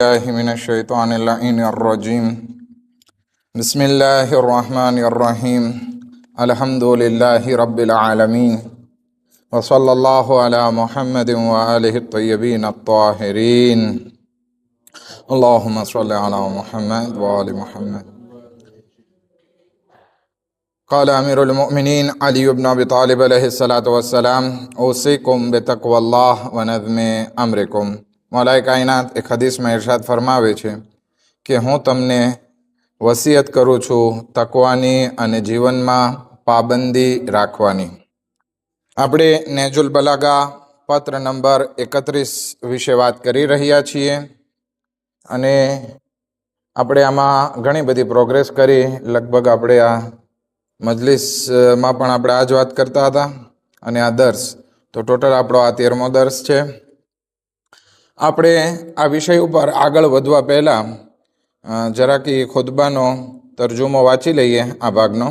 الله من الشيطان اللعين الرجيم بسم الله الرحمن الرحيم الحمد لله رب العالمين وصلى الله على محمد وآله الطيبين الطاهرين اللهم صل على محمد وآل محمد. قال أمير المؤمنين علي بن أبي طالب عليه الصلاة والسلام أوصيكم بتقوى الله ونظم أمركم. મૌલાએ કાયનાત એક હદીસમાં ઇરશાદ ફરમાવે છે કે હું તમને વસિયત કરું છું તકવાની અને જીવનમાં પાબંદી રાખવાની. આપણે નેહજુલ બલાગા પત્ર નંબર 31 વિશે વાત કરી રહ્યા છીએ અને આપણે આમાં ઘણી બધી પ્રોગ્રેસ કરી. લગભગ આપણે આ મજલિસમાં પણ આપણે આ જ વાત કરતા હતા અને આ દર્સ તો ટોટલ આપણો આ 13મો દર્સ છે. આપણે આ વિષય ઉપર આગળ વધવા પહેલાં જરાકી ખુતબાનો તરજુમો વાંચી લઈએ. આ ભાગનો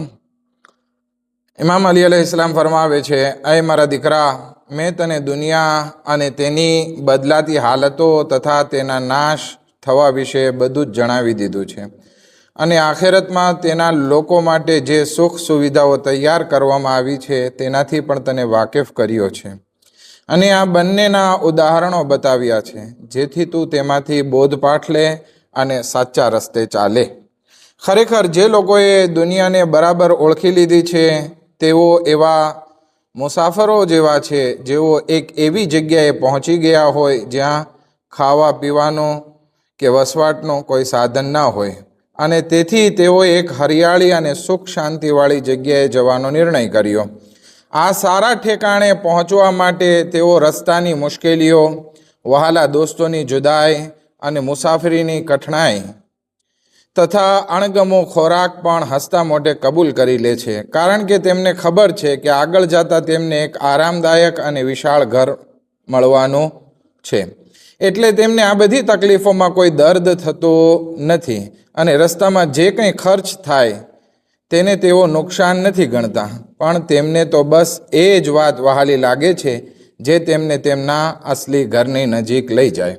ઇમામ અલી અલૈહિસ્સલામ ફરમાવે છે, અય મારા દીકરા, મેં તને દુનિયા અને તેની બદલાતી હાલતો તથા તેના નાશ થવા વિશે બધું જ જણાવી દીધું છે અને આખેરતમાં તેના લોકો માટે જે સુખ સુવિધાઓ તૈયાર કરવામાં આવી છે તેનાથી પણ તને વાકેફ કર્યો છે અને આ બંનેના ઉદાહરણો બતાવ્યા છે જેથી તું તેમાંથી બોધપાઠ લે અને સાચા રસ્તે ચાલે. ખરેખર જે લોકોએ દુનિયાને બરાબર ઓળખી લીધી છે તેઓ એવા મુસાફરો જેવા છે જેઓ એક એવી જગ્યાએ પહોંચી ગયા હોય જ્યાં ખાવા પીવાનું કે વસવાટનું કોઈ સાધન ના હોય અને તેથી તેઓએ એક હરિયાળી અને સુખ શાંતિવાળી જગ્યાએ જવાનો નિર્ણય કર્યો. આ સારા ઠેકાણે પહોંચવા માટે તેઓ રસ્તાની મુશ્કેલીઓ, વહાલા દોસ્તોની જુદાઈ અને મુસાફરીની કઠણાઈ તથા અણગમો ખોરાક પણ હસતા મોઢે કબૂલ કરી લે છે, કારણ કે તેમને ખબર છે કે આગળ જતાં તેમને એક આરામદાયક અને વિશાળ ઘર મળવાનું છે. એટલે તેમને આ બધી તકલીફોમાં કોઈ દર્દ થતો નથી અને રસ્તામાં જે કંઈ ખર્ચ થાય તેને તેઓ નુકસાન નથી ગણતા, પણ તેમને તો બસ એ જ વાત વહાલી લાગે છે જે તેમને તેમના અસલી ઘરની નજીક લઈ જાય.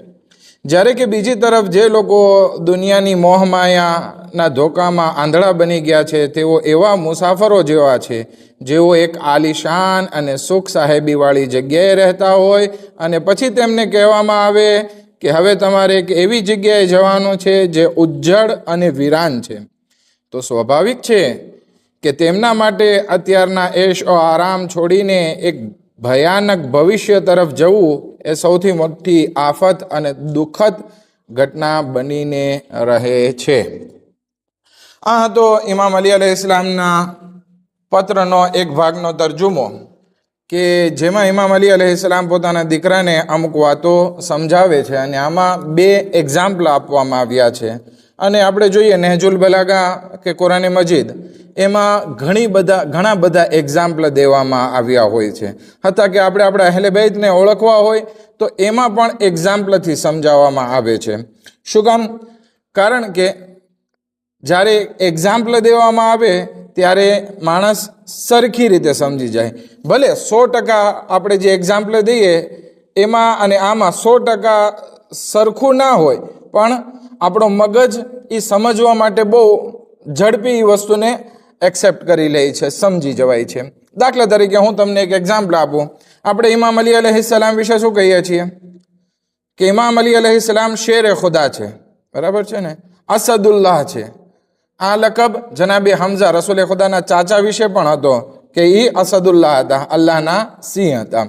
જ્યારે કે બીજી તરફ જે લોકો દુનિયાની મોહમાયાના ધોકામાં આંધળા બની ગયા છે તેઓ એવા મુસાફરો જેવા છે જેઓ એક આલિશાન અને સુખ સાહેબીવાળી જગ્યાએ રહેતા હોય અને પછી તેમને કહેવામાં આવે કે હવે તમારે એક એવી જગ્યાએ જવાનું છે જે ઉજ્જડ અને વીરાન છે. તો સ્વાભાવિક છે કે તેમના માટે અત્યારના એશો આરામ છોડીને એક ભયાનક ભવિષ્ય તરફ જવું એ સૌથી મોટી આફત અને દુઃખદ ઘટના બનીને રહે છે. આ હતો ઇમામ અલી અલૈહિસ્સલામના પત્રનો એક ભાગનો તરજુમો કે જેમાં ઇમામ અલી અલૈહિસ્સલામ પોતાના દીકરાને અમુક વાતો સમજાવે છે અને આમાં 2 એક્ઝામ્પલ આપવામાં આવ્યા છે. અને આપણે જોઈએ નેહજુલ બલાગા કે કુરાન મજીદ એમાં ઘણા બધા એક્ઝામ્પલ દેવામાં આવ્યા હોય છે. હતા કે આપણે આપણા અહેલે બૈતને ઓળખવા હોય તો એમાં પણ એક્ઝામ્પલથી સમજાવવામાં આવે છે. શું કામ? કારણ કે જ્યારે એક્ઝામ્પલ દેવામાં આવે ત્યારે માણસ સરખી રીતે સમજી જાય. ભલે 100% આપણે જે એક્ઝામ્પલ દઈએ એમાં અને આમાં 100% સરખું ના હોય, પણ આપણો મગજ એ સમજવા માટે બહુ ઝડપી વસ્તુને એક્સેપ્ટ કરી લે છે, સમજી જવાય છે. દાખલા તરીકે હું તમને એક એક્ઝામ્પલ આપું. આપણે ઇમામ અલી અલૈહિસ્સલામ વિશે શું કહીએ છીએ કે ઇમામ અલી અલૈહિસ્સલામ શેરે ખુદા છે, બરાબર છે ને, અસદુલ્લાહ છે. આ લકબ જનાબે હમઝા રસૂલે ખુદાના ચાચા વિશે પણ હતો કે એ અસદુલ્લાહ હતા, અલ્લાહના સિંહ હતા.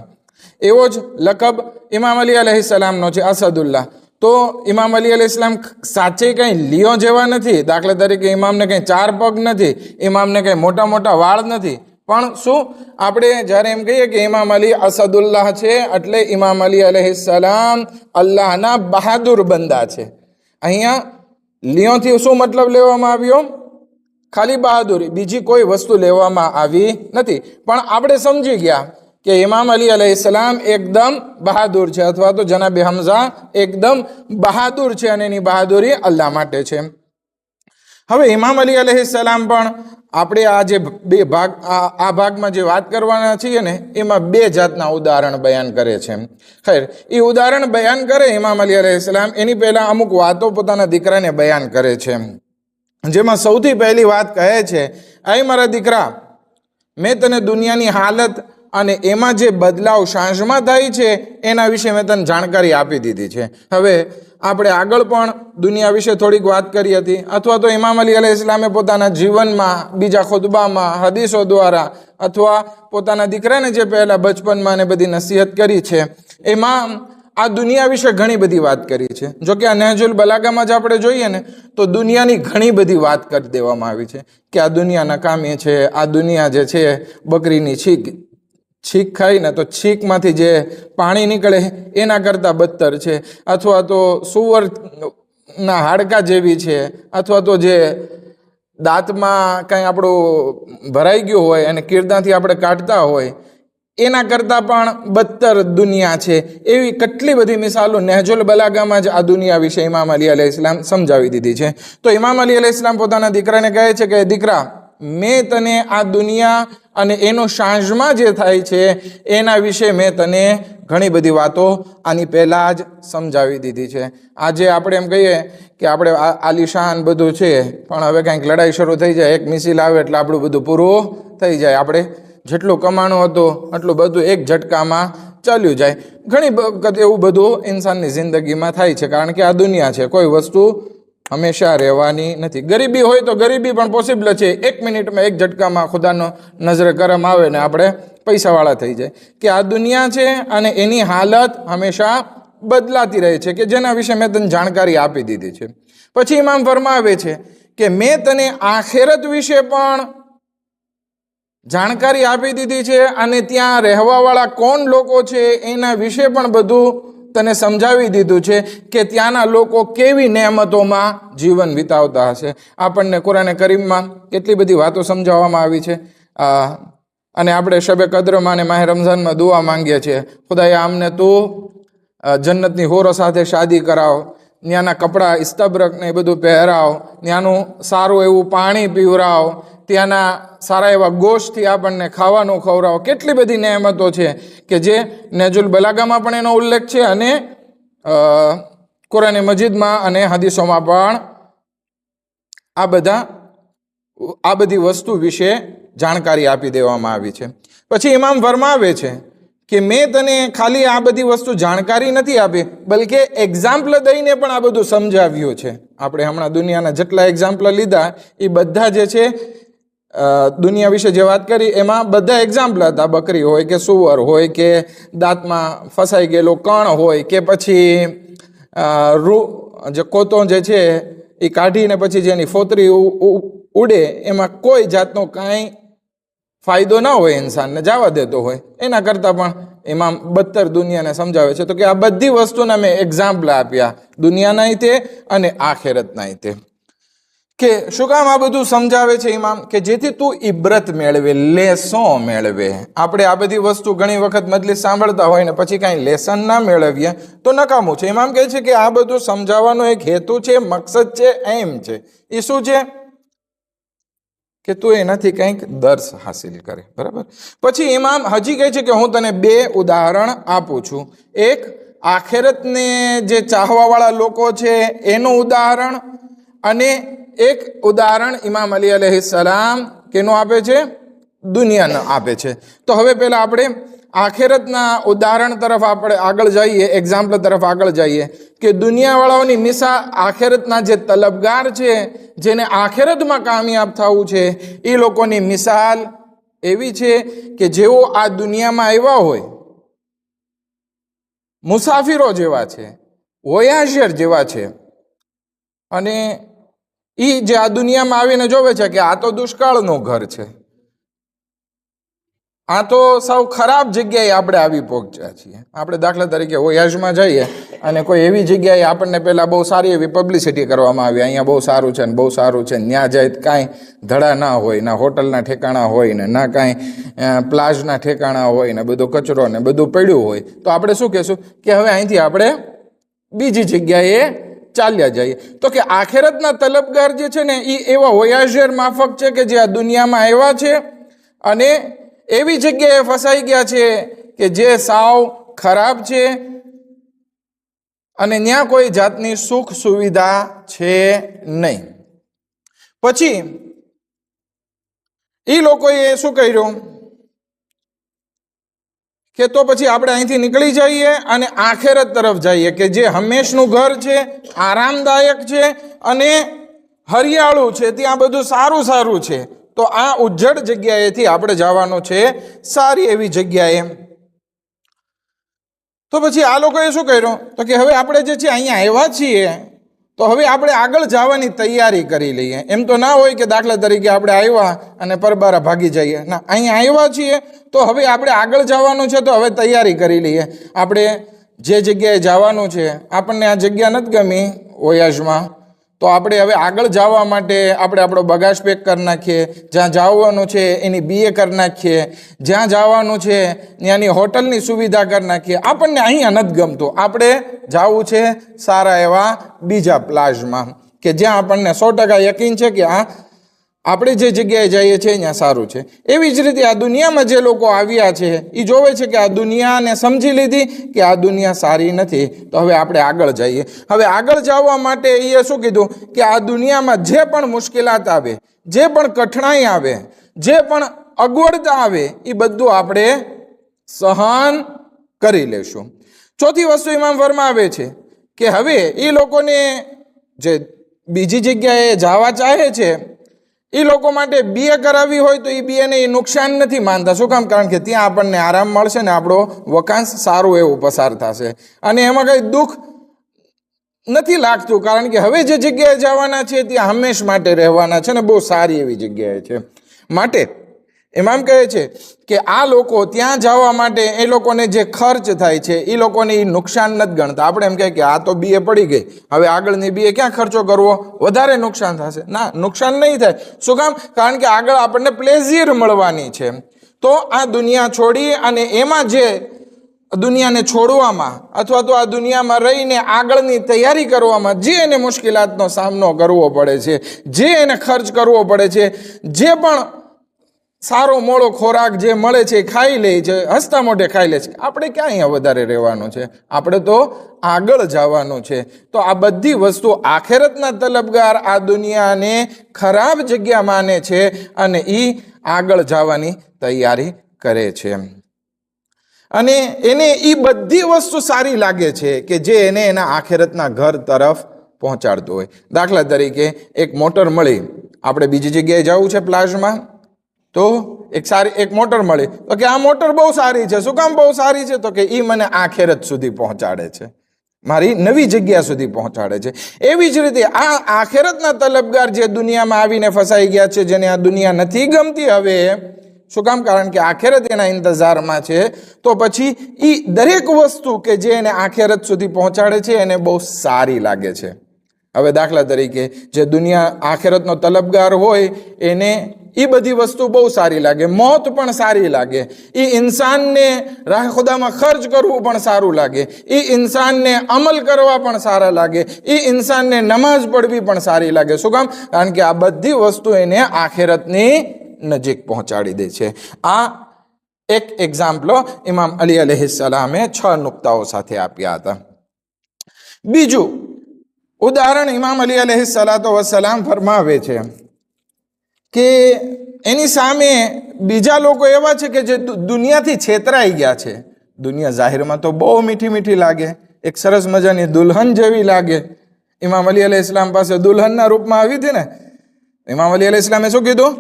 એવો જ લકબ ઇમામ અલી અલૈહિસ્સલામનો છે, અસદુલ્લાહ. તો ઇમામ અલી અલૈહિસ્સલામ સાચે કંઈ લિયો જેવા નથી. દાખલા તરીકે ઇમામને કંઈ 4 પગ નથી, ઇમામને કંઈ મોટા મોટા વાળ નથી, પણ શું આપણે જ્યારે એમ કહીએ કે ઇમામ અલી અસદુલ્લાહ છે એટલે ઇમામ અલી અલૈહિસ્સલામ અલ્લાહના બહાદુર બંદા છે. અહીંયા લિયોથી શું મતલબ લેવામાં આવ્યો? ખાલી બહાદુરી, બીજી કોઈ વસ્તુ લેવામાં આવી નથી. પણ આપણે સમજી ગયા કે ઇમામ અલી અલૈહિસ્સલામ એકદમ બહાદુર છે અથવા તો જનાબે હમઝા એકદમ બહાદુર છે અને એની બહાદુરી અલ્લાહ માટે છે. હવે ઇમામ અલી અલૈહિસ્સલામ પણ આપણે આ જે બે ભાગ આ ભાગમાં જે વાત કરવાના છીએ ને એમાં બે જાતના ઉદાહરણ બયાન કરે છે. ખૈર, એ ઉદાહરણ બયાન કરે ઇમામ અલી અલૈહિસ્સલામ એની પહેલાં અમુક વાતો પોતાના દીકરાને બયાન કરે છે, જેમાં સૌથી પહેલી વાત કહે છે, આય મારા દીકરા, મેં તને દુનિયાની હાલત અને એમાં જે બદલાવ સાંજમાં થાય છે એના વિશે મેં તને જાણકારી આપી દીધી છે. હવે આપણે આગળ પણ દુનિયા વિશે થોડીક વાત કરી હતી, અથવા તો ઇમામ અલી અલૈહિસ્સલામે પોતાના જીવનમાં, બીજા ખુતબામાં, હદીસો દ્વારા, અથવા પોતાના દીકરાને જે પહેલાં બચપનમાં ને બધી નસીહત કરી છે એમાં આ દુનિયા વિશે ઘણી બધી વાત કરી છે. જોકે આ નહજુલ બલાગામાં જ આપણે જોઈએ ને તો દુનિયાની ઘણી બધી વાત કરી દેવામાં આવી છે કે આ દુનિયા નકામી છે, આ દુનિયા જે છે બકરીની છીક ખાઈ ને તો છીકમાંથી જે પાણી નીકળે એના કરતાં બદતર છે, અથવા તો સુવરના હાડકા જેવી છે, અથવા તો જે દાંતમાં કંઈ આપણું ભરાઈ ગયું હોય અને કિરદાથી આપણે કાઢતા હોય એના કરતાં પણ બદતર દુનિયા છે. એવી કેટલી બધી મિસાલો નહજુલ બલાગામાં જ આ દુનિયા વિશે ઇમામ અલી અલૈહિસ્સલામ સમજાવી દીધી છે. તો ઇમામ અલી અલૈહિસ્સલામ પોતાના દીકરાને કહે છે કે દીકરા, મેં તને આ દુનિયા અને એનો સાંજમાં જે થાય છે એના વિશે મેં તને ઘણી બધી વાતો આની પહેલાં જ સમજાવી દીધી છે. આજે આપણે એમ કહીએ કે આપણે આલિશાન બધું છે, પણ હવે કંઈક લડાઈ શરૂ થઈ જાય, એક મિસાઇલ આવે એટલે આપણું બધું પૂરું થઈ જાય. આપણે જેટલું કમાણું હતું એટલું બધું એક ઝટકામાં ચાલ્યું જાય. ઘણી વખત એવું બધું ઇન્સાનની જિંદગીમાં થાય છે, કારણ કે આ દુનિયા છે, કોઈ વસ્તુ હંમેશા રહેવાની નથી. ગરીબી હોય તો ગરીબી પણ પોસિબલ છે, 1 મિનિટમાં એક ઝટકામાં ખુદાનો નજરે કરમ આવે ને આપણે પૈસાવાળા થઈ જાય. કે આ દુનિયા છે અને એની હાલત હંમેશા બદલાતી રહે છે, કે જેના વિશે મેં તને જાણકારી આપી દીધી છે. પછી ઇમામ ફરમાવે છે કે મેં તને આખેરત વિશે પણ જાણકારી આપી દીધી છે, અને ત્યાં રહેવાવાળા કોણ લોકો છે એના વિશે પણ બધું તને સમજાવી દીધું છે કે ત્યાંના લોકો કેવી નેમતોમાં જીવન વિતાવતા હશે. આપણને કુરાન કરીમમાં કેટલી બધી વાતો સમજાવવામાં આવી છે, અને આપણે શબે કદ્રમાં અને માહે રમઝાનમાં દુઆ માંગીએ છીએ, ખુદાયા અમને તું જન્નતની હોરો સાથે શાદી કરાવ, ત્યાંના કપડાં ઇસ્તબરક ને એ બધું પહેરાવ, ત્યાંનું સારું એવું પાણી પીવરાવ, ત્યાંના સારા એવા ગોશ્તથી આપણને ખાવાનું ખવડાવો. કેટલી બધી નેમતો છે કે જે નહજુલ બલાગામાં પણ એનો ઉલ્લેખ છે, અને કુરાન મજીદમાં અને હદીસોમાં પણ આ બધી વસ્તુ વિશે જાણકારી આપી દેવામાં આવી છે. પછી ઇમામ ફરમાવે છે કે મેં તને ખાલી આ બધી વસ્તુ જાણકારી નથી આપી, બલકે એક્ઝામ્પલ દઈને પણ આ બધું સમજાવ્યું છે. આપણે હમણાં દુનિયાના જેટલા એક્ઝામ્પલ લીધા એ બધા જે છે દુનિયા વિશે જે વાત કરી એમાં બધા એક્ઝામ્પલ હતા. બકરી હોય કે સુવર હોય કે દાંતમાં ફસાઈ ગયેલો કણ હોય કે પછી જે કોતો જે છે એ કાઢીને પછી જેની ફોતરી ઉડે એમાં કોઈ જાતનો કાંઈ ફાયદો ના હોય, ઇન્સાનને જવા દેતો હોય, એના કરતાં પણ એમાં બદતર દુનિયાને સમજાવે છે. તો કે આ બધી વસ્તુના મેં એક્ઝામ્પલ આપ્યા, દુનિયાના તે અને આખેરતના તે. કે શું કામ આ બધું સમજાવે છે ઇમામ? કે જેથી તું ઇબ્રત મેળવે, લેસો મેળવે. આપણે આ બધી વસ્તુ ઘણી વખત મજલિસ સાંભળતા હોય ને પછી કાંઈ લેસન ના મેળવીએ તો નકામું છે. ઇમામ કહે છે કે આ બધું સમજાવવાનો એક હેતુ છે, મકસદ છે, એમ છે. એ શું છે? કે તું એનાથી કંઈક દર્શ હાસિલ કરે. બરાબર. પછી ઇમામ હજી કહે છે કે હું તને 2 ઉદાહરણ આપું છું. એક આખેરતને જે ચાહવાવાળા લોકો છે એનું ઉદાહરણ, અને એક ઉદાહરણ ઇમામ અલી અલૈહિસ્સલામ કેનું આપે છે? દુનિયાનું આપે છે. તો હવે પહેલાં આપણે આખેરતના ઉદાહરણ તરફ આપણે આગળ જઈએ, એક્ઝામ્પલ તરફ આગળ જઈએ કે દુનિયાવાળાઓની મિસાલ, આખેરતના જે તલબગાર છે, જેને આખેરતમાં કામયાબ થવું છે, એ લોકોની મિસાલ એવી છે કે જેઓ આ દુનિયામાં આવ્યા હોય મુસાફિરો જેવા છે, વોયાજર જેવા છે, અને એ જે આ દુનિયામાં આવીને જોવે છે કે આ તો દુષ્કાળનું ઘર છે, આ તો સૌ ખરાબ જગ્યાએ આપણે આવી પહોંચ્યા છીએ. આપણે દાખલા તરીકે વોયાજમાં જઈએ અને કોઈ એવી જગ્યાએ આપણને પહેલાં બહુ સારી એવી પબ્લિસિટી કરવામાં આવી, અહીંયા બહુ સારું છે ને બહુ સારું છે, ત્યાં જાય કાંઈ ધડા ના હોય, ના હોટલના ઠેકાણા હોય ને ના કાંઈ પ્લાઝના ઠેકાણા હોય ને બધો કચરો ને બધું પડ્યું હોય, તો આપણે શું કહેશું કે હવે અહીંથી આપણે બીજી જગ્યાએ ચાલ્યા જઈએ. તો કે આખેરતના તલબગાર જે છે ને એ એવા વોયાઝર માફક છે કે જે આ દુનિયામાં આવ્યા છે અને એવી જગ્યાએ ફસાઈ ગયા છે કે જે સાવ ખરાબ છે અને ત્યાં કોઈ જાતની સુખ સુવિધા છે નહીં. પછી એ લોકોએ શું કર્યું કે તો પછી આપણે અહીંથી નીકળી જઈએ અને આખેરત તરફ જઈએ કે જે હંમેશનું ઘર છે, આરામદાયક છે અને હરિયાળું છે, ત્યાં બધું સારું સારું છે. તો આ ઉજ્જડ જગ્યાએથી આપણે જવાનું છે સારી એવી જગ્યાએ. તો પછી આ લોકોએ શું કર્યું તો કે હવે આપણે જે છે અહીંયા આવ્યા છીએ તો હવે આપણે આગળ જવાની તૈયારી કરી લઈએ. એમ તો ના હોય કે દાખલા તરીકે આપણે આવ્યા અને પરબારા ભાગી જઈએ. ના, અહીંયા આવ્યા છીએ તો હવે આપણે આગળ જવાનું છે તો હવે તૈયારી કરી લઈએ. આપણે જે જગ્યાએ જવાનું છે આપણને આ જગ્યા નથી ગમી ઓયાશમાં, તો આપણે હવે આગળ જવા માટે આપણે આપણો બગાજ પેક કરી નાખીએ. જ્યાં જવાનું છે એની બીએ કરી નાખીએ. જ્યાં જવાનું છે ત્યાંની હોટલની સુવિધા કરી નાખીએ. આપણને અહીંયા નથી ગમતું, આપણે જવું છે સારા એવા બીજા પ્લાઝમાં કે જ્યાં આપણને 100% યકીન છે કે આ આપણે જે જગ્યાએ જઈએ છીએ ત્યાં સારું છે. એવી જ રીતે આ દુનિયામાં જે લોકો આવ્યા છે એ જોવે છે કે આ દુનિયાને સમજી લીધી કે આ દુનિયા સારી નથી, તો હવે આપણે આગળ જઈએ. હવે આગળ જવા માટે એ શું કીધું કે આ દુનિયામાં જે પણ મુશ્કેલાત આવે, જે પણ કઠણાઈ આવે, જે પણ અગવડતા આવે એ બધું આપણે સહન કરી લેશું. ચોથી વસ્તુ ઇમામ ફરમાવે છે કે હવે એ લોકોને જે બીજી જગ્યાએ જવા ચાહે છે એ લોકો માટે બીએ કરાવી હોય તો એ બીએને એ નુકસાન નથી માનતા. શું કામ? કારણ કે ત્યાં આપણને આરામ મળશે ને આપણો વકાંશ સારું એવું પસાર થશે અને એમાં કંઈ દુઃખ નથી લાગતું, કારણ કે હવે જે જગ્યાએ જવાના છે ત્યાં હંમેશ માટે રહેવાના છે ને બહુ સારી એવી જગ્યાએ છે. માટે ઇમામ કહે છે કે આ લોકો ત્યાં જવા માટે એ લોકોને જે ખર્ચ થાય છે એ લોકોને એ નુકસાન નથી ગણતા. આપણે એમ કહે કે આ તો બીએ પડી ગઈ, હવે આગળની બીએ ક્યાં ખર્ચો કરવો, વધારે નુકસાન થશે. ના, નુકસાન નહીં થાય. શું કામ? કારણ કે આગળ આપણને પ્લેઝર મળવાની છે. તો આ દુનિયા છોડી અને એમાં જે દુનિયાને છોડવામાં અથવા તો આ દુનિયામાં રહીને આગળની તૈયારી કરવામાં જે એને મુશ્કેલાતનો સામનો કરવો પડે છે, જે એને ખર્ચ કરવો પડે છે, જે પણ સારો મોળો ખોરાક જે મળે છે ખાઈ લે છે, હસતા મોઢે ખાઈ લે છે. આપણે ક્યાં અહીંયા વધારે રહેવાનું છે? આપણે તો આગળ જવાનું છે. તો આ બધી વસ્તુ આખેરતના તલબગાર આ દુનિયાને ખરાબ જગ્યા માને છે અને એ આગળ જવાની તૈયારી કરે છે અને એને એ બધી વસ્તુ સારી લાગે છે કે જે એને એના આખેરતના ઘર તરફ પહોંચાડતું હોય. દાખલા તરીકે એક મોટર મળી, આપણે બીજી જગ્યાએ જવું છે પ્લાઝમાં, તો એક મોટર મળી તો કે આ મોટર બહુ સારી છે. શું કામ બહુ સારી છે? તો કે એ મને આખેરત સુધી પહોંચાડે છે, મારી નવી જગ્યા સુધી પહોંચાડે છે. એવી જ રીતે આ આખેરતના તલબગાર જે દુનિયામાં આવીને ફસાઈ ગયા છે, જેને આ દુનિયા નથી ગમતી હવે, શું કામ? કારણ કે આખેરત એના ઇંતજારમાં છે. તો પછી એ દરેક વસ્તુ કે જે એને આખેરત સુધી પહોંચાડે છે એને બહુ સારી લાગે છે. હવે દાખલા તરીકે જે દુનિયા આખેરતનો તલબગાર હોય એને એ બધી વસ્તુ બહુ સારી લાગે, મોત પણ સારી લાગે, એ ઇન્સાનને રાહ ખુદામાં ખર્ચ કરવું પણ સારું લાગે, એ ઇન્સાનને અમલ કરવા પણ સારા લાગે, એ ઇન્સાનને નમાઝ પઢવી પણ સારી લાગે. શું કામ? કારણ કે આ બધી વસ્તુ એને આખેરતની નજીક પહોંચાડી દે છે. આ એક એક્ઝામ્પલ ઇમામ અલી અલૈહિસ્સલામે 6 નુક્તાઓ સાથે આપ્યા હતા. બીજું ઉદાહરણ ઇમામ અલી અલૈહિસ્સલામ ફરમાવે છે કે એની સામે બીજા લોકો એવા છે કે જે દુનિયાથી છેતરાઈ ગયા છે. દુનિયા જાહેરમાં તો બહુ મીઠી મીઠી લાગે, એક સરસ મજાની દુલ્હન જેવી લાગે. ઇમામ અલી અલૈહિસ્સલામ પાસે દુલ્હનના રૂપમાં આવી હતી ને, ઇમામ અલી અલૈહિસ્સલામે શું કીધું?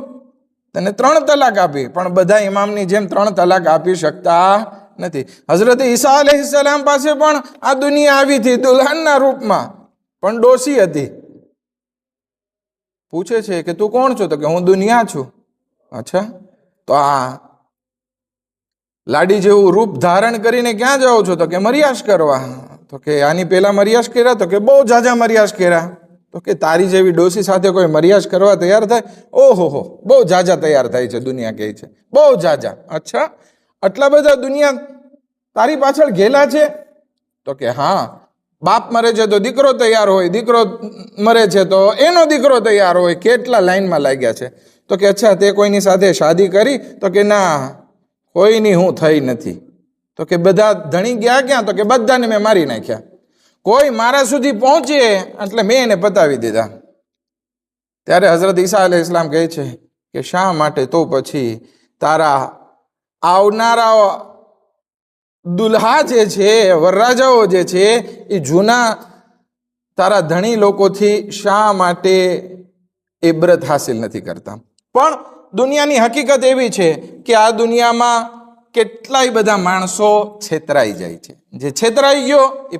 તને 3 તલાક આપી, પણ બધા ઇમામની જેમ 3 તલાક આપી શકતા નથી. હઝરત ઈસા અલૈહિસ્સલામ પાસે પણ આ દુનિયા આવી હતી દુલ્હનના રૂપમાં, પણ ડોસી હતી. પૂછે છે કે તું કોણ છો? તો કે હું દુનિયા છું. અચ્છા, તો આ લાડી જેવું રૂપ ધારણ કરીને ક્યાં જાઓ છો? તો કે મરિયાશ કરવા. તો કે આની પહેલા મરિયાશ કર્યા? તો કે બહુ જાજા મરિયાશ કર્યા. તો કે તારી જેવી ડોસી સાથે કોઈ મરિયાશ કરવા તૈયાર થાય? ઓહો, બહુ જાજા તૈયાર થાય છે દુનિયા કહે છે, બહુ જાજા. અચ્છા, આટલા બધા દુનિયા તારી પાછળ ઘેલા છે? તો કે હા, બાપ મરે છે તો દીકરો તૈયાર હોય, દીકરો મરે છે તો એનો દીકરો તૈયાર હોય, કેટલા લાઈનમાં લાગ્યા છે. તો કે અચ્છા તે કોઈની સાથે શાદી કરી? તો કે ના, કોઈની હું થઈ નથી. તો કે બધા ધણી ગયા ક્યાં? તો કે બધાને મેં મારી નાખ્યા. કોઈ મારા સુધી પહોંચે એટલે મેં એને પતાવી દીધા. ત્યારે હઝરત ઈસા અલૈહિસ્સલામ કહે છે કે શા માટે તો પછી તારા આવનારા દુલ્હા જે છે, વરરાજાઓ જે છે, એ જૂના તારા ધણી લોકોથી શા માટે ઇબ્રત હાસિલ નથી કરતા? પણ દુનિયાની હકીકત એવી છે કે આ દુનિયામાં કેટલાય બધા માણસો છેતરાઈ જાય છે. જે છેતરાઈ ગયો એ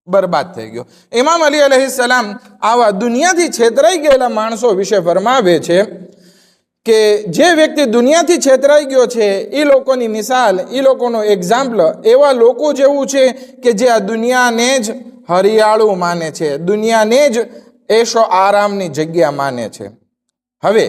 બરબાદ થઈ ગયો. ઇમામ અલી અલૈહિસ્સલામ આવા દુનિયાથી છેતરાઈ ગયેલા માણસો વિશે ફરમાવે છે કે જે વ્યક્તિ દુનિયાથી છેતરાઈ ગયો છે એ લોકોની મિસાલ, એ લોકોનો એક્ઝામ્પલ એવા લોકો જેવું છે કે જે આ દુનિયાને જ હરિયાળું માને છે, દુનિયાને જ એશો આરામની જગ્યા માને છે. હવે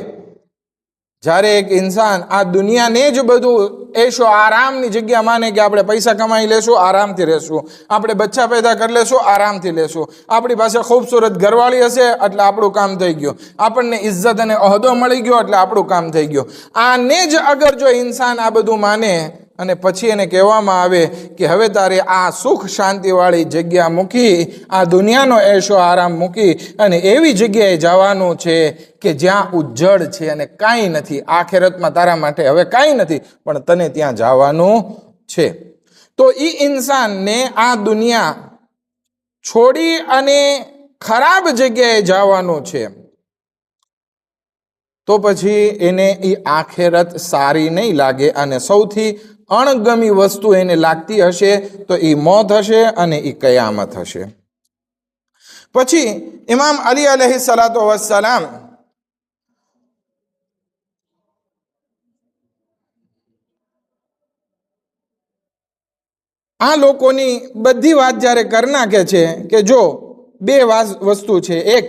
જ્યારે એક ઇન્સાન આ દુનિયાને જ બધું એશો આરામની જગ્યા માને કે આપણે પૈસા કમાઈ લેશું, આરામથી રહેશું, આપણે બચ્ચા પેદા કરી લેશું, આરામથી લેશું, આપણી પાસે ખૂબસૂરત ઘરવાળી હશે એટલે આપણું કામ થઈ ગયું, આપણને ઇજ્જત અને અહદો મળી ગયો એટલે આપણું કામ થઈ ગયું, આને જ અગર જો ઇન્સાન આ બધું માને અને પછી એને કહેવામાં આવે કે હવે તારે આ સુખ શાંતિવાળી જગ્યા મૂકી, આ દુનિયાનો એશો આરામ મૂકી અને એવી જગ્યાએ જવાનું છે કે જ્યાં ઉજ્જડ છે અને કાંઈ નથી, આખેરતમાં તારા માટે હવે કાંઈ નથી, પણ તને ત્યાં જવાનું છે. તો એ ઇન્સાનને આ દુનિયા છોડી અને ખરાબ જગ્યાએ જવાનું છે, તો પછી એને એ આખેરત સારી નહીં લાગે અને સૌથી અણગમી વસ્તુ એને લાગતી હશે તો એ મોત હશે અને એ કયામત હશે. પછી ઇમામ અલી અલૈહિસ્સલાતુ વસ્સલામ આ લોકોની બધી વાત જ્યારે કરી નાખે છે કે જો બે વસ્તુ છે, એક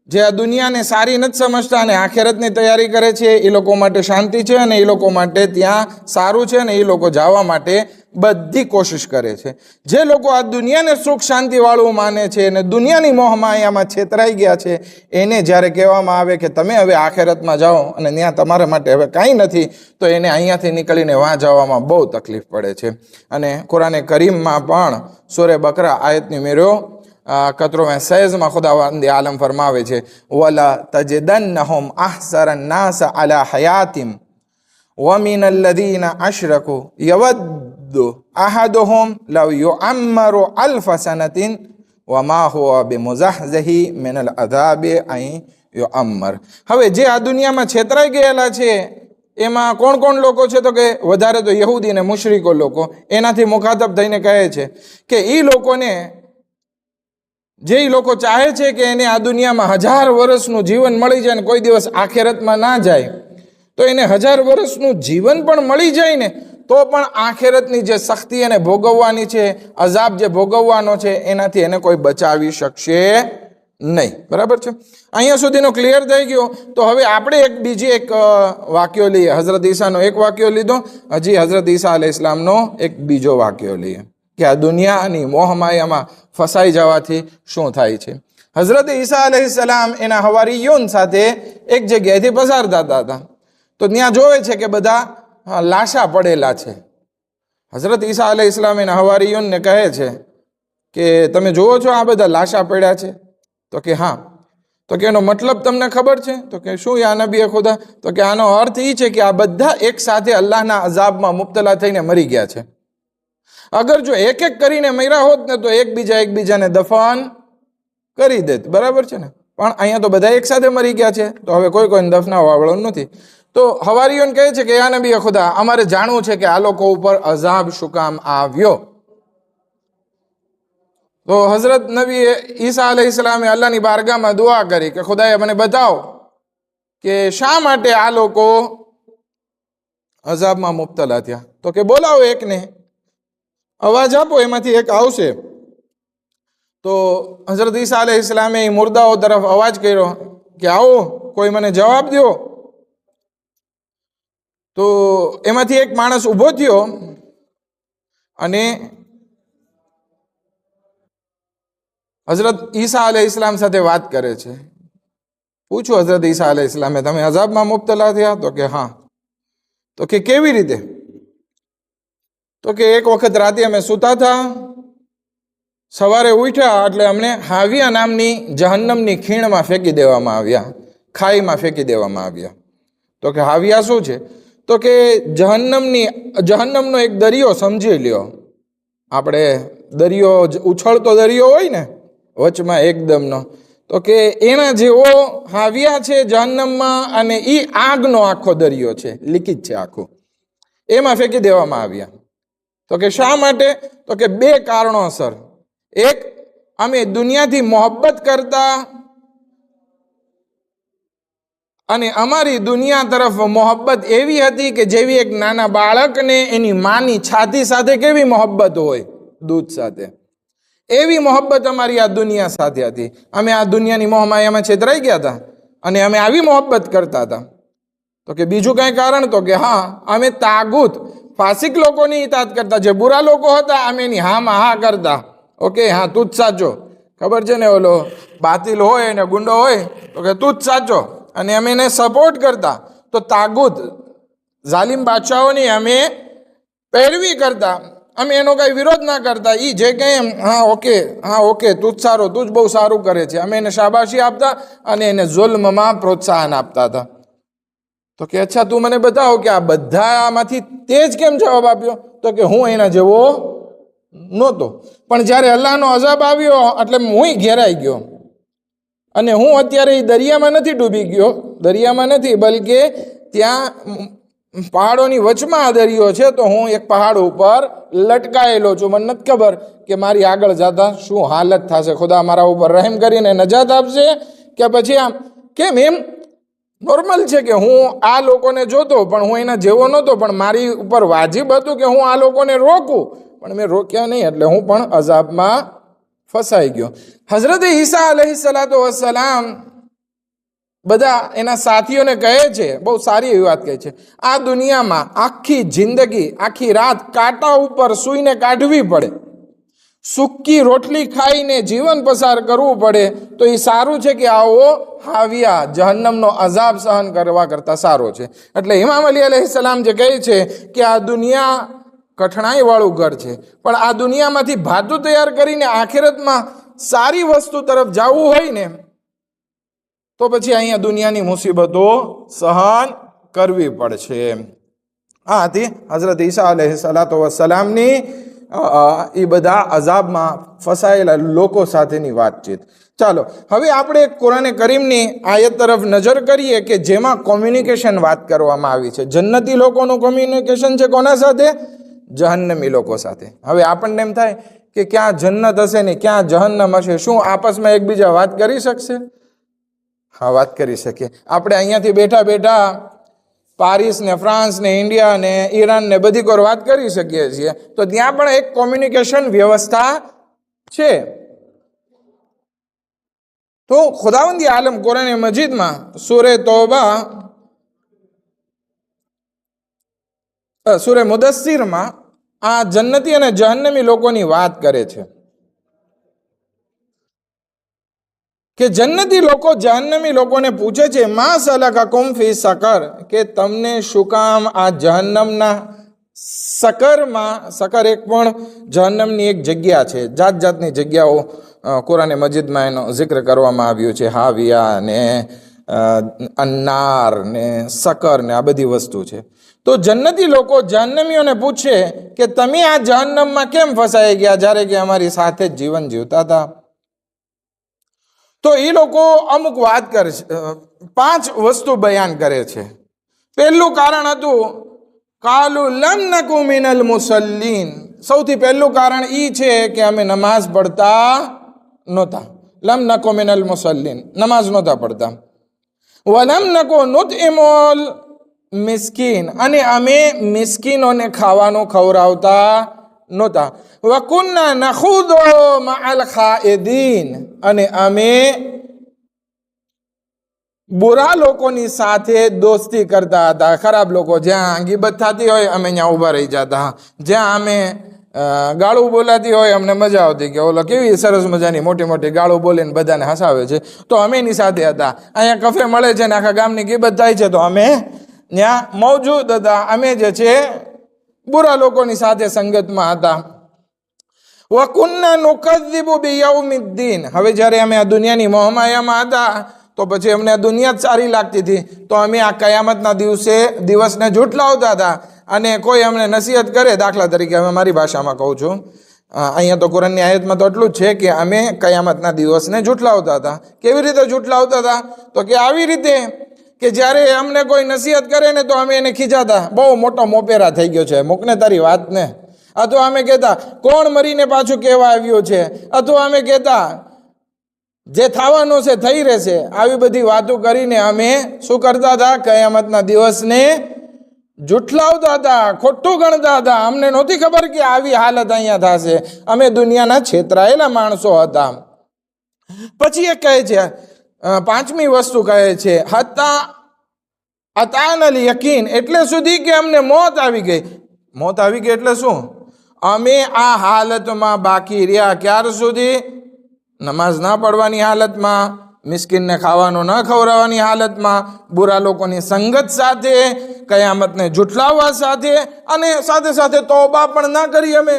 જે આ દુનિયાને સારી નથી સમજતા અને આખેરતની તૈયારી કરે છે એ લોકો માટે શાંતિ છે અને એ લોકો માટે ત્યાં સારું છે અને એ લોકો જવા માટે બધી કોશિશ કરે છે. જે લોકો આ દુનિયાને સુખ શાંતિવાળું માને છે અને દુનિયાની મોહમાયામાં છેતરાઈ ગયા છે, એને જ્યારે કહેવામાં આવે કે તમે હવે આખેરતમાં જાઓ અને ત્યાં તમારા માટે હવે કાંઈ નથી, તો એને અહીંયાથી નીકળીને વાં જવામાં બહુ તકલીફ પડે છે. અને કુરાને કરીમમાં પણ સૂરે બકરા આયતની મેરો 96 ખુદાવંદ આલમ ફરમાવે છે વલા તજદન્નહુમ અહસરન નાસ અલા હયાતિમ વમિન અલ્લઝીના અશરકુ યવદ્દુ અહદુહુમ લવ યુઅમ્મરુ અલ્ફ સનતિન વમા હુવા બિમુઝહઝહી મિનલ અઝાબિ અન યુઅમ્મર. હવે જે આ દુનિયામાં છેતરાઈ ગયેલા છે એમાં કોણ કોણ લોકો છે? તો કે વધારે તો યહૂદી અને મુશરિકો લોકો. એનાથી મુખાતબ થઈને કહે છે કે એ લોકોને, જે લોકો ચાહે છે કે એને આ દુનિયામાં 1000 વર્ષનું જીવન મળી જાય ને કોઈ દિવસ આખેરતમાં ના જાય, તો એને 1000 વર્ષનું જીવન પણ મળી જાય ને તો પણ આખેરતની જે સખ્તી એને ભોગવવાની છે, અઝાબ જે ભોગવવાનો છે, એનાથી એને કોઈ બચાવી શકશે નહીં. બરાબર છે? અહીંયા સુધીનો ક્લિયર થઈ ગયો. તો હવે આપણે બીજી એક વાક્યો લઈએ. હઝરત ઈસાનો એક વાક્યો લીધો, હજી હઝરત ઈસા અલૈહિસ્સલામનો એક બીજો વાક્યો લઈએ કે આ દુનિયાની મોહમાયામાં ફસાઈ જવાથી શું થાય છે. હઝરત ઈસા અલૈહિસ્સલામ એના હવારીયોન સાથે એક જગ્યાએથી પસાર થતા હતા, તો ત્યાં જોવે છે કે બધા લાશા પડેલા છે. હઝરત ઈસા અલૈહિસ્સલામ એના હવારીયોનને કહે છે કે તમે જુઓ છો આ બધા લાશા પડ્યા છે? તો કે હા. તો કે એનો મતલબ તમને ખબર છે? તો કે શું યા નબી ખુદા? તો કે આનો અર્થ એ છે કે આ બધા એક સાથે અલ્લાહના અઝાબમાં મુબ્તલા થઈને મરી ગયા છે. અગર જો એક એક કરીને મર્યા હોત ને તો એકબીજાને દફન કરી દેત. બરાબર છે ને? પણ અહીંયા તો બધા એક સાથે મરી ગયા છે, તો હવે કોઈને દફનાવવા વાળું નથી. તો હવારીઓને કહે છે કે યા નબી ખુદા, અમારે જાણવું છે કે આ લોકો ઉપર અઝાબ શું કામ આવ્યો. તો હઝરત નબી ઈસા અલૈહિસ્સલામે અલ્લાહની બારગાહમાં દુઆ કરી કે ખુદાએ મને બતાવો કે શા માટે આ લોકો અઝાબમાં મુબ્તલા થયા. તો કે બોલાવો એકને, અવાજ આપો, એમાંથી એક આવશે. તો હઝરત ઈસા અલૈહિસ્સલામે એ મુર્દાઓ તરફ અવાજ કર્યો કે આવો, કોઈ મને જવાબ દો. તો એમાંથી એક માણસ ઊભો થયો અને હઝરત ઈસા અલૈહિસ્સલામ સાથે વાત કરે છે. પૂછ્યું હઝરત ઈસા અલૈહિસ્સલામે, તમે અઝાબમાં મુબ્તલા થયા? તો કે હા. તો કે કેવી રીતે? તો કે એક વખત રાતે અમે સૂતા હતા, સવારે ઉઠ્યા એટલે અમને હાવિયા નામની જહન્નમની ખીણમાં ફેંકી દેવામાં આવ્યા, ખાઈમાં ફેંકી દેવામાં આવ્યા. તો કે હાવિયા શું છે? તો કે જહન્નમનો એક દરિયો સમજી લ્યો. આપણે દરિયો, ઉછળતો દરિયો હોય ને વચમાં એકદમનો, તો કે એના જેવો હાવિયા છે જહન્નમમાં, અને એ આગનો આખો દરિયો છે, લિકિત છે આખું, એમાં ફેંકી દેવામાં આવ્યા. તો કે શા માટે? તો કે બે કારણોસર. એક, અમે દુનિયાથી મોહબ્બત કરતા અને અમારી દુનિયા તરફ મોહબ્બત એવી હતી કે જેવી એક નાના બાળકને એની માની છાતી સાથે કેવી મોહબ્બત હોય, દૂધ સાથે, એવી મોહબ્બત અમારી આ દુનિયા સાથે હતી. અમે આ દુનિયાની મોહમાયામાં છેતરાઈ ગયા હતા અને અમે આવી મોહબ્બત કરતા હતા. તો કે બીજું કઈ કારણ? તો કે હા, અમે તાગૂત, ફાસિક લોકોની ઇતાત કરતા, જે બુરા લોકો હતા અમે એની હામાં હા કરતા. ઓકે, હા તું જ સાચો, ખબર છે ને, ઓલો બાતિલ હોય ને ગુંડો હોય તો કે તું જ સાચો, અને અમે એને સપોર્ટ કરતા. તો તાગૂત, જાલિમ બાદશાહોની અમે પેરવી કરતા, અમે એનો કઈ વિરોધ ના કરતા. એ જે કંઈ એમ હા ઓકે તું જ સારો, તું જ બહુ સારું કરે છે, અમે એને શાબાશી આપતા અને એને જુલ્મમાં પ્રોત્સાહન આપતા હતા. તો કે અચ્છા, તું મને બતાવો કે આ બધામાંથી તે જ કેમ જવાબ આપ્યો? તો કે હું એના જેવો નહોતો, પણ જ્યારે અલ્લાહનો અઝાબ આવ્યો એટલે હું ઘેરાઈ ગયો, અને હું અત્યારે એ દરિયામાં નથી ડૂબી ગયો, દરિયામાં નથી, બલકે ત્યાં પહાડોની વચમાં આ દરિયો છે, તો હું એક પહાડ ઉપર લટકાયેલો છું. મને નથી ખબર કે મારી આગળ જતા શું હાલત થશે, ખુદા મારા ઉપર રહેમ કરીને નજાત આપશે કે પછી આમ કેમ. એમ નોર્મલ છે કે હું આ લોકોને જોતો પણ હું એના જેવો નહોતો, પણ મારી ઉપર વાજિબ હતું કે હું આ લોકોને રોકું, પણ મેં રોક્યા નહીં, એટલે હું પણ અઝાબમાં ફસાઈ ગયો. હઝરત ઈસા અલૈહિસ્સલાતુ વસ્સલામ બધા એના સાથીઓને કહે છે, બહુ સારી એવી વાત કહે છે, આ દુનિયામાં આખી જિંદગી, આખી રાત કાંટા ઉપર સૂઈને કાઢવી પડે, સૂકી રોટલી ખાઈને જીવન પસાર કરવું પડે, તો એ સારું છે કે આવો હાવિયા જહન્નમનો અઝાબ સહન કરવા કરતાં સારો છે. એટલે ઇમામ અલી અલૈહિસ્સલામ જે કહે છે કે આ દુનિયા કઠણાઈ વાળું ઘર છે, પણ આ દુનિયામાંથી ભાતું તૈયાર કરીને આખિરતમાં સારી વસ્તુ તરફ જવું હોય ને, તો પછી અહીંયા દુનિયાની મુસીબતો સહન કરવી પડશે. આ હતી હઝરત ઈસા અલૈહિસ્સલાતુ વસ્સલામની એ બધા અઝાબમાં ફસાયેલા લોકો સાથેની વાતચીત. ચાલો હવે આપણે કુરાને કરીમની આયત તરફ નજર કરીએ કે જેમાં કોમ્યુનિકેશન વાત કરવામાં આવી છે. જન્નતી લોકોનું કોમ્યુનિકેશન છે કોના સાથે? જહન્નમી લોકો સાથે. હવે આપણને એમ થાય કે ક્યાં જન્નત હશે ને ક્યાં જહન્નમ હશે, શું આપસમાં એકબીજા વાત કરી શકશે? હા, વાત કરી શકીએ. આપણે અહીંયાથી બેઠા બેઠા પારિસ ને ફ્રાન્સ ને ઇન્ડિયા ને ઈરાન ને બધી કોર વાત કરી શકીએ છીએ, તો ત્યાં પણ એક કોમ્યુનિકેશન વ્યવસ્થા છે. તો ખુદાવંદી આલમ કુરાન મજીદમાં સૂરે તૌબા, સૂરે મુદસ્સિરમાં આ જન્નતી અને જહન્નમી લોકોની વાત કરે છે કે જન્નતી લોકો જહન્નમી લોકોને પૂછે છે, મા સલકાકુમ ફી સકર, કે તમને શું કામ આ જહન્નમના સકરમાં, સકર એક પણ જહન્નમની એક જગ્યા છે, જાત જાતની જગ્યાઓ કુરાને મજીદમાં એનો જિક્ર કરવામાં આવ્યું છે, હાવિયા ને અન્નાર ને સકર ને આ બધી વસ્તુ છે. તો જન્નતી લોકો જહન્નમીઓને પૂછે કે તમે આ જહન્નમમાં કેમ ફસાઈ ગયા જ્યારે કે અમારી સાથે જ જીવન જીવતા હતા? તો એ લોકો અમુક વાત કરે છે, 5 વસ્તુ બયાન કરે છે. પહેલું કારણ હતું કાલુ લમ નકુ મિનલ મુસલ્લીન. સૌથી પહેલું કારણ એ છે કે અમે નમાઝ પડતા નહોતા. લમ નકુ મિનલ મુસલ્લીન, નમાઝ નહોતા પડતા. વલમ નકુ નુતઇમુલ મિસ્કીન, અને અમે મિસ્કીનોને ખાવાનું ખવડાવતા નહોતા. વકુન્ના નખુદુ મઅલ ખાઇદીન, અને અમે બુરા લોકોની સાથે દોસ્તી કરતા હતા. ખરાબ લોકો જ્યાં ગીબત થતી હોય અમે ત્યાં ઊભા રહી જતા, જ્યાં અમે ગાળું બોલાતી હોય અમને મજા આવતી કે ઓલો કેવી સરસ મજાની મોટી મોટી ગાળું બોલીને બધાને હસાવે છે, તો અમે એની સાથે હતા. અહીંયા કફે મળે છે ને આખા ગામની ગીબત થાય છે, તો અમે ત્યાં મોજૂદ હતા. અમે જે છે બુરા લોકોની સાથે સંગતમાં હતા. વકુન્ના નુકઝિબુ બિયૌમિદ્દીન. હવે જ્યારે અમે આ દુનિયાની મોહમાયામાં હતા તો પછી અમને આ દુનિયા જ સારી લાગતી હતી, તો અમે આ કયામતના દિવસને ઝૂઠલાવતા હતા. અને કોઈ અમને નસીહત કરે, દાખલા તરીકે હવે મારી ભાષામાં કહું છું, અહીંયા તો કુરાનની આયતમાં તો એટલું જ છે કે અમે કયામતના દિવસને ઝૂઠલાવતા હતા. કેવી રીતે ઝૂઠલાવતા હતા? તો કે આવી રીતે કે જ્યારે અમને કોઈ નસીહત કરે ને તો અમે એને ખીજાતા, બહુ મોટો મોપેરા થઈ ગયો છે, મૂકને તારી વાતને. અથવા અમે કહેતા કોણ મરીને પાછું કહેવા આવ્યું છે. અથવા અમે કહેતા જે થવાનું છે થઈ રહેશે. આવી બધી વાતો કરીને અમે શું કરતા હતા? કયામતના દિવસને જૂઠલાવતા હતા, ખોટું ગણતા હતા. અમને નહોતી ખબર કે આવી હાલત અહીંયા થશે. અમે દુનિયાના છેતરાયેલા માણસો હતા. પછી એ કહે છે, પાંચમી વસ્તુ કહે છે, હત્તા અતાનલ યકીન, એટલે સુધી કે અમને મોત આવી ગઈ. મોત આવી ગઈ એટલે શું? અમે આ હાલતમાં બાકી રહ્યા. ક્યાર સુધી? નમાઝ ના પડવાની હાલતમાં, મિસ્કીનને ખાવાનું ન ખવડાવવાની હાલતમાં, બુરા લોકોની સંગત સાથે, કયામતને જૂઠલાવવા સાથે, અને સાથે સાથે તોબા પણ ના કરી. અમે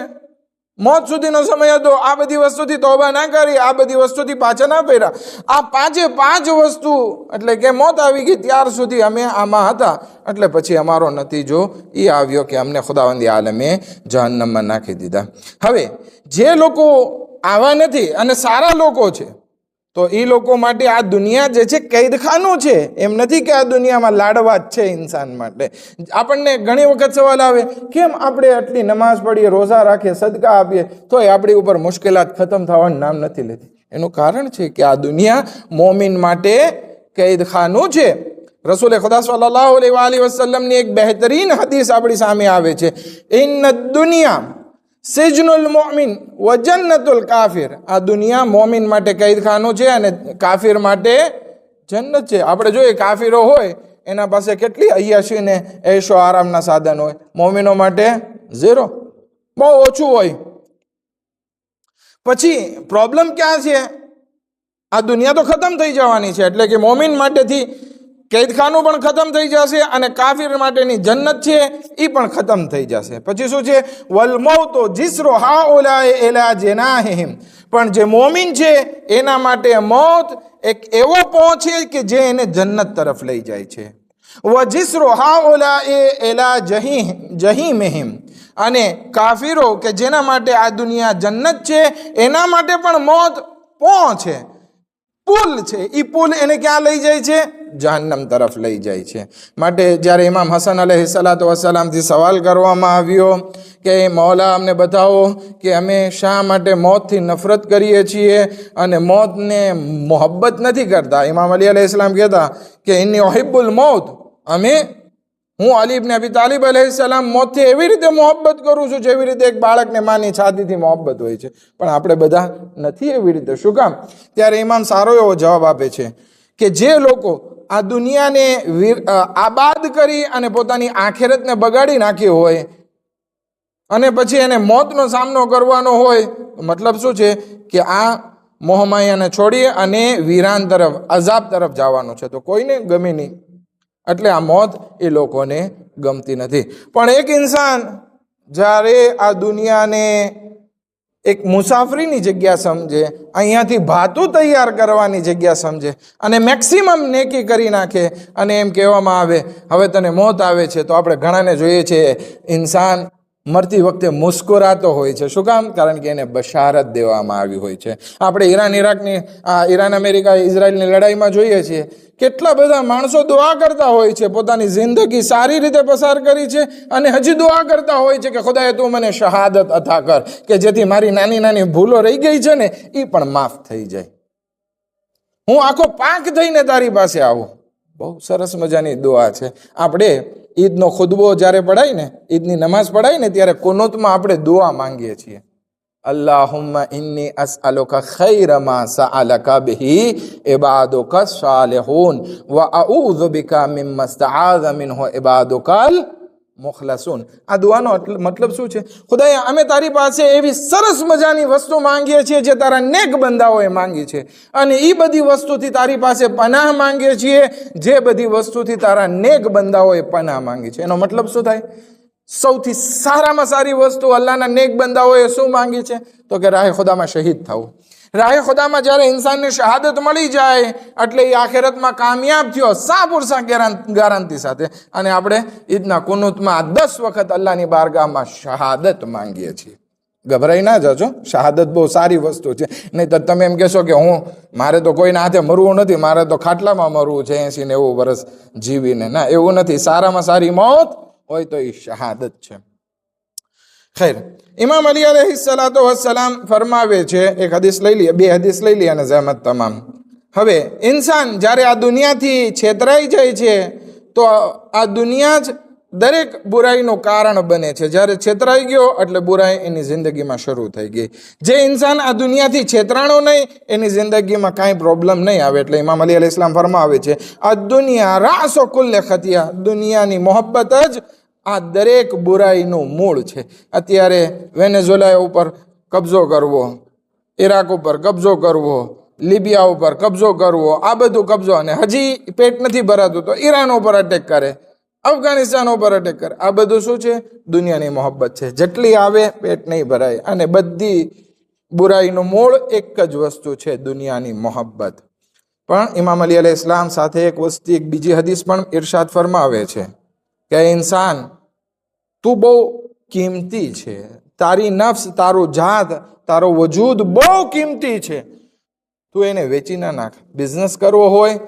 મોત સુધીનો સમય હતો, આ બધી વસ્તુથી તોબા ના કરી, આ બધી વસ્તુથી પાછા ના ફર્યા. આ પાંચ વસ્તુ એટલે કે મોત આવી ગઈ ત્યાર સુધી અમે આમાં હતા. એટલે પછી અમારો નતીજો એ આવ્યો કે અમને ખુદાવંદી આલમે જહન્નમમાં નાખી દીધા. હવે જે લોકો આવા નથી અને સારા લોકો છે, તો એ લોકો માટે આ દુનિયા જે છે કેદખાનું છે. એમ નથી કે આ દુનિયામાં લાડવા જ છે ઇન્સાન માટે. આપણને ઘણી વખત સવાલ આવે, કેમ આપણે આટલી નમાઝ પઢીએ, રોઝા રાખીએ, સદકા આપીએ, તોય આપણી ઉપર મુશ્કેલાત ખતમ થવાનું નામ નથી લેતી? એનું કારણ છે કે આ દુનિયા મોમિન માટે કેદખાનું છે. રસૂલ ખુદા સલ્લલ્લાહુ અલૈહિ વસલ્લમની એક બહેતરીન હદીસ આપણી સામે આવે છે, ઇન્ન દુનિયા સિજનુલ મોમિન વ જન્નતુલ કાફિર. આ દુનિયા મોમિન માટે કેદખાનું છે અને કાફિર માટે જન્નત છે. આપણે જોઈએ કાફિરો હોય એના પાસે કેટલી અય્યાશી ને એશો આરામના સાધન હોય, મોમિનો માટે ઝીરો, બહુ ઓછું હોય. પછી પ્રોબ્લેમ ક્યાં છે? આ દુનિયા તો ખતમ થઈ જવાની છે, એટલે કે મોમિન માટેથી કેદખાનું પણ ખતમ થઈ જશે અને કાફિર માટેની જન્નત છે એ પણ ખતમ થઈ જશે. પછી શું છે? વલ મૌતો જિસ્રો હાઉલાએ એલા જનાહિમ. પણ જે મોમિન છે એના માટે મોત એક એવો પહોંચે કે જે એને જન્નત તરફ લઈ જાય છે. વ જિસ્રો હાઉલાએ એલા જહીમહિમ. અને કાફિરો કે જેના માટે આ દુનિયા જન્નત છે એના માટે પણ મોત પહોંચે, પુલ છે. એ પુલ એને ક્યાં લઈ જાય છે? જહન્નમ તરફ લઈ જાય છે. માટે જ્યારે ઇમામ હસન અલૈહિસ્સલાતુ વસ્સલામથી સવાલ કરવામાં આવ્યો કે મૌલા અમને બતાવો કે અમે શા માટે મોતથી નફરત કરીએ છીએ અને મોતને મોહબ્બત નથી કરતા. ઇમામ અલી અલૈહિસ્સલામ કહેતા કે ઇન્ની ઉહિબ્બુલ મૌત. હું અલી ઇબ્ન અબી તાલિબ અલૈહિસ્સલામ મોતથી એવી રીતે મોહબ્બત કરું છું જેવી રીતે એક બાળકને માની છાતીથી મોહબ્બત હોય છે. પણ આપણે બધા નથી એવી રીતે. શું કામ? ત્યારે ઇમામ સારો એવો જવાબ આપે છે કે જે લોકો આ દુનિયાને આબાદ કરી અને પોતાની આખેરતને બગાડી નાખી હોય અને પછી એને મોતનો સામનો કરવાનો હોય, મતલબ શું છે કે આ મોહમાયાને છોડી અને વીરાન તરફ, અઝાબ તરફ જવાનું છે, તો કોઈને ગમે નહીં. એટલે આ મોત એ લોકોને ગમતી નથી. પણ એક ઇન્સાન જ્યારે આ દુનિયાને એક મુસાફરીની જગ્યા સમજે, અહીંયાથી ભાતું તૈયાર કરવાની જગ્યા સમજે અને મેક્સિમમ નેકી કરી નાખે અને એમ કહેવામાં આવે હવે તને મોત આવે છે, તો આપણે ઘણાને જોઈએ છે ઇન્સાન મરતી વખતે મુસ્કુરાતો હોય છે. શું કામ? કારણ કે એને બશારત દેવામાં આવી હોય છે. આપણે ઈરાન અમેરિકા ઇઝરાયલની લડાઈમાં જોઈએ છીએ કેટલા બધા માણસો દુઆ કરતા હોય છે, પોતાની જિંદગી સારી રીતે પસાર કરી છે અને હજી દુઆ કરતા હોય છે કે ખુદાએ તું મને શહાદત અતા કર, કે જેથી મારી નાની નાની ભૂલો રહી ગઈ છે ને એ પણ માફ થઈ જાય, હું આખો પાક થઈને તારી પાસે આવું. બહુ સરસ મજાની દુઆ છે. આપણે ઈદનો ખુતબો જ્યારે પઢાય ને, ઈદની નમાઝ પઢાય ને, ત્યારે કુનૂતમાં આપણે દુઆ માંગીએ છીએ, અલ્લાહુમ્મા ઇન્ની અસઅલુકા ખૈર મા સઅલકા બિહી ઇબાદુકા સાલિહૂન વ અઉઝુ બિકા મિમ્મા ઇસ્તઆઝ મિન્હુ ઇબાદુકલ મુખલસૂન. આ દુઆનો મતલબ શું છે? ખુદાએ અમે તારી પાસે એવી સરસ મજાની વસ્તુ માંગીએ છીએ જે તારા નેક બંદાઓએ માંગી છે, અને એ બધી વસ્તુથી તારી પાસે પનાહ માંગીએ છીએ જે બધી વસ્તુથી તારા નેક બંદાઓએ પનાહ માંગી છે. એનો મતલબ શું થાય? સૌથી સારામાં સારી વસ્તુ અલ્લાહના નેક બંદાઓએ શું માંગી છે? તો કે રાહે ખુદામાં શહીદ થવું. રાહે ખુદામાં જ્યારે ઇન્સાનને શહાદત મળી જાય એટલે એ આખિરતમાં કામયાબ થયો 100% ગેરંટી સાથે. અને આપણે ઈદના કુનુતમાં 10 વખત અલ્લાહની બારગાહમાં શહાદત માંગીએ છીએ. ગભરાઈ ના જજો, શહાદત બહુ સારી વસ્તુ છે. નહીં તો તમે એમ કહેશો કે મારે તો કોઈના હાથે મરવું નથી, મારે તો ખાટલામાં મરવું છે 80-90 વર્ષ જીવીને. ના, એવું નથી. સારામાં સારી મોત હોય તો એ શહાદત છે. ખૈર, ઇમામ અલી અલૈહિસ્સલાતુ વસ્સલામ ફરમાવે છે, એક હદીસ લઈ લઈએ, 2 હદીસ લઈ લઈએ અને જહેમત તમામ. હવે ઇન્સાન જ્યારે આ દુનિયાથી છેતરાઈ જાય છે તો આ દુનિયા જ દરેક બુરાઈનું કારણ બને છે. જ્યારે છેતરાઈ ગયો એટલે બુરાઈ એની જિંદગીમાં શરૂ થઈ ગઈ. જે ઇન્સાન આ દુનિયાથી છેતરાણો નહીં એની જિંદગીમાં કાંઈ પ્રોબ્લેમ નહીં આવે. એટલે ઇમામ અલી અલૈહિસ્સલામ ફરમાવે છે, આ દુનિયા રાસો કુલ્લે ખતિયા, દુનિયાની મોહબ્બત જ આ દરેક બુરાઈનું મૂળ છે. અત્યારે વેનેઝુએલા ઉપર કબજો કરવો, ઈરાક ઉપર કબજો કરવો, લિબિયા ઉપર કબજો કરવો, આ બધું કબજો, અને હજી પેટ નથી ભરાતું તો ઈરાન ઉપર અટેક કરે, અફઘાનિસ્તાન ઉપર અટેક કરે. આ બધું શું છે? દુનિયાની મોહબ્બત છે. જેટલી આવે પેટ નહીં ભરાય. અને બધી બુરાઈનું મૂળ એક જ વસ્તુ છે, દુનિયાની મોહબ્બત. પણ ઇમામ અલી અલૈહિસ્સલામ સાથે એક બીજી હદીસ પણ ઇરશાદ ફરમાવે છે કે ઇન્સાન, તું બહુ કિંમતી છે, તારી નફ્સ, તારું જાત, તારો વજૂદ બહુ કિંમતી છે, તું એને વેચી ના નાખ. બિઝનેસ કરવો હોય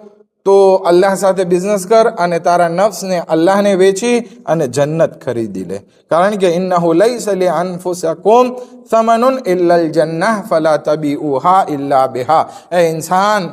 તો અલ્લાહ સાથે બિઝનેસ કર અને તારા નફ્સને અલ્લાહને વેચી અને જન્નત ખરીદી લે. કારણ કે ઇન્નહુ લૈસા લિ અનફુસિકુમ થમનુન ઇલ્લલ જન્નહ ફલા તબીઉહા ઇલ્લા બિહા. એ ઇન્સાન,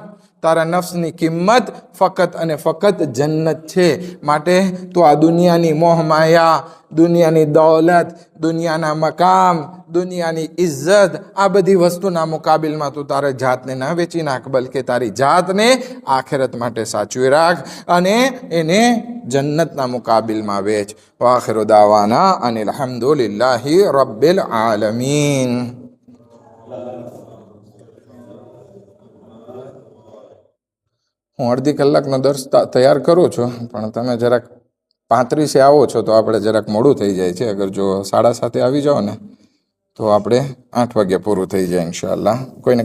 તારા નફ્સની કિંમત ફકત અને ફકત જન્નત છે. માટે તો આ દુનિયાની મોહમાયા, દુનિયાની દૌલત, દુનિયાના મકામ, દુનિયાની ઇજ્જત, આ બધી વસ્તુના મુકાબિલમાં તું તારા જાતને ના વેચી નાખ, બલકે તારી જાતને આખિરત માટે સાચવી રાખ અને એને જન્નતના મુકાબિલમાં વેચ. વાખિરુ દાવાના અનિલ હમ્દુલિલ્લાહી રબ્બિલ આલમીન. હું અડધી કલાકનો દર્શ તૈયાર કરું છું, પણ તમે જરાક 35 આવો છો તો આપણે જરાક મોડું થઈ જાય છે. અગર જો 7:30 આવી જાઓ ને તો આપણે 8 વાગ્યા પૂરું થઈ જાય ઇન્શાઅલ્લાહ. કોઈને